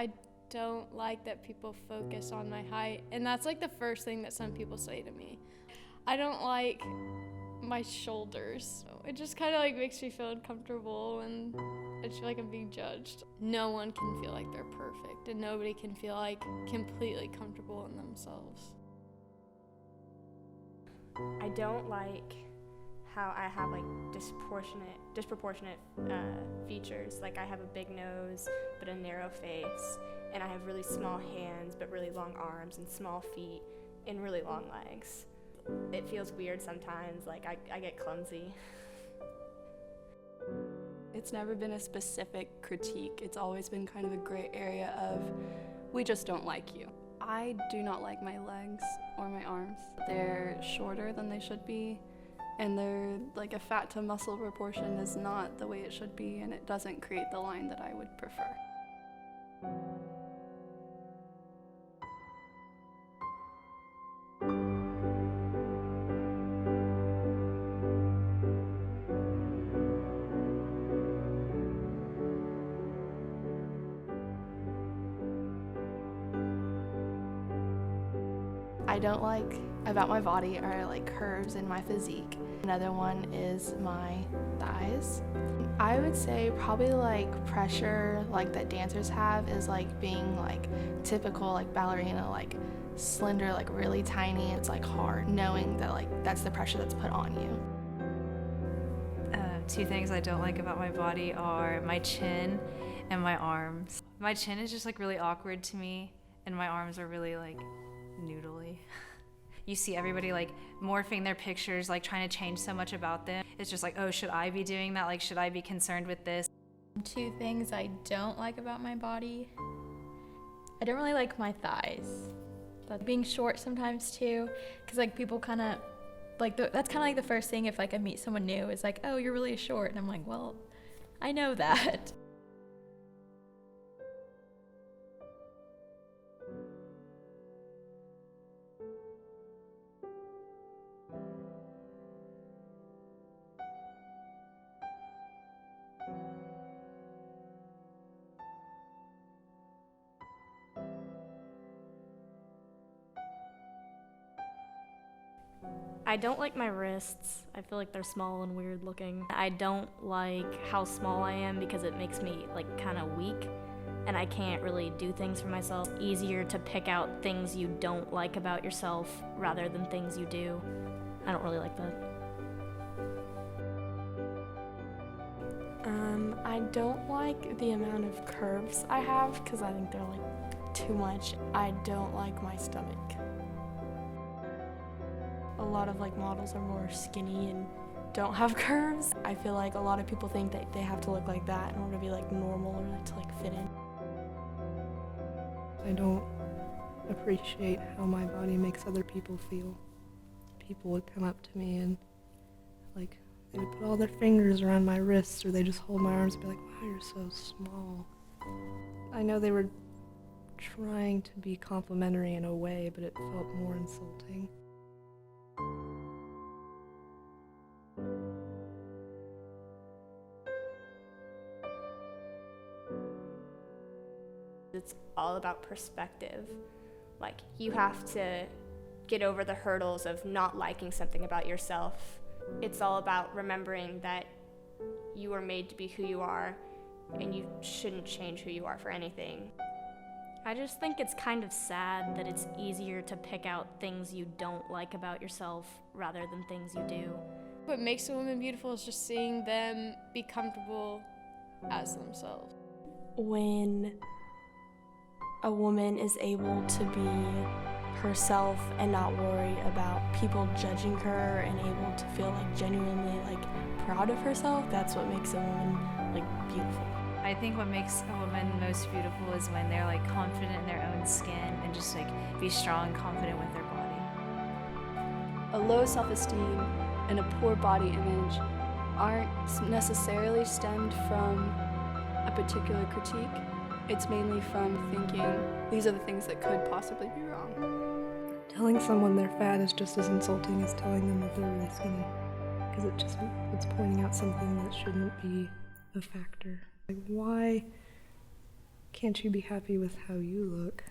I don't like that people focus on my height, and that's like the first thing that some people say to me. I don't like my shoulders. It just kind of like makes me feel uncomfortable, and I just feel like I'm being judged. No one can feel like they're perfect, and nobody can feel like completely comfortable in themselves. I don't like how I have like disproportionate features. Like I have a big nose but a narrow face, and I have really small hands but really long arms, and small feet and really long legs. It feels weird sometimes, like I get clumsy. It's never been a specific critique. It's always been kind of a gray area of, we just don't like you. I do not like my legs or my arms. They're shorter than they should be, and they're like a fat to muscle proportion is not the way it should be, and it doesn't create the line that I would prefer. I don't like about my body are like curves in my physique. Another one is my thighs. I would say probably like pressure like that dancers have is like being like typical like ballerina, like slender, like really tiny. It's like hard knowing that like that's the pressure that's put on you. Two things I don't like about my body are my chin and my arms. My chin is just like really awkward to me, and my arms are really like noodly. You see everybody like morphing their pictures, like trying to change so much about them. It's just like, oh, should I be doing that? Like, should I be concerned with this? Two things I don't like about my body. I don't really like my thighs. But being short sometimes too, because like people kind of, like that's kind of like the first thing if like I meet someone new is like, oh, you're really short. And I'm like, well, I know that. I don't like my wrists. I feel like they're small and weird looking. I don't like how small I am because it makes me like kind of weak, and I can't really do things for myself. It's easier to pick out things you don't like about yourself rather than things you do. I don't really like that. I don't like the amount of curves I have because I think they're like too much. I don't like my stomach. A lot of like models are more skinny and don't have curves. I feel like a lot of people think that they have to look like that in order to be like normal or like to like fit in. I don't appreciate how my body makes other people feel. People would come up to me and like they would put all their fingers around my wrists, or they just hold my arms and be like, wow, you're so small. I know they were trying to be complimentary in a way, but it felt more insulting. It's all about perspective. Like, you have to get over the hurdles of not liking something about yourself. It's all about remembering that you are made to be who you are, and you shouldn't change who you are for anything. I just think it's kind of sad that it's easier to pick out things you don't like about yourself rather than things you do. What makes a woman beautiful is just seeing them be comfortable as themselves. When a woman is able to be herself and not worry about people judging her and able to feel like genuinely like proud of herself, that's what makes a woman like beautiful. I think what makes a woman most beautiful is when they're like confident in their own skin and just like be strong and confident with their body. A low self-esteem and a poor body image aren't necessarily stemmed from a particular critique. It's mainly from thinking these are the things that could possibly be wrong. Telling someone they're fat is just as insulting as telling them that they're really skinny, because it's pointing out something that shouldn't be a factor. Like, why can't you be happy with how you look?